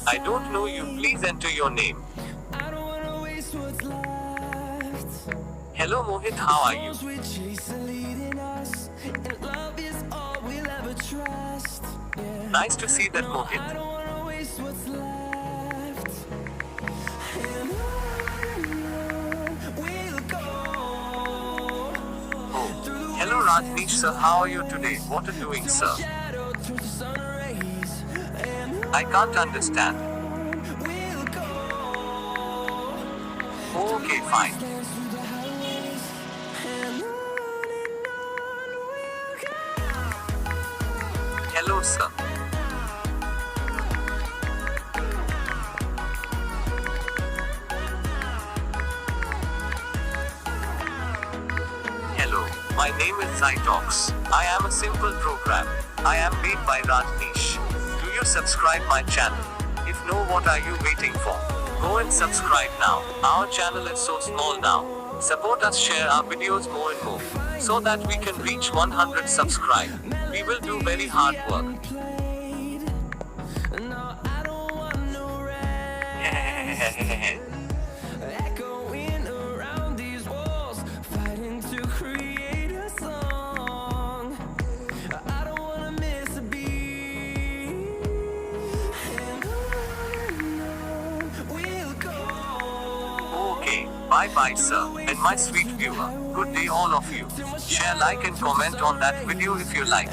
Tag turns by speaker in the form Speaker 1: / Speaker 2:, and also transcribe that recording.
Speaker 1: I don't know you, please enter your name. Hello Mohit, how are you? Nice to see that, Mohit. Oh, hello Rajneesh sir, how are you today? What are you doing, sir? I can't understand. Okay, fine. Hello, sir. Hello, my name is Zytox. I am a simple program. I am made by Rajneesh. Do you subscribe my channel? If no, what are you waiting for? Go and subscribe now. Our channel is so small now. Support us, share our videos more and more, so that we can reach 100 subscribe. We will do very hard work.
Speaker 2: Echoing around these walls, fighting to create a song. I don't wanna miss a beat. And on we'll go.
Speaker 1: Okay, bye bye sir, and my sweet viewer, good day all of you. Share, like and comment on that video if you like.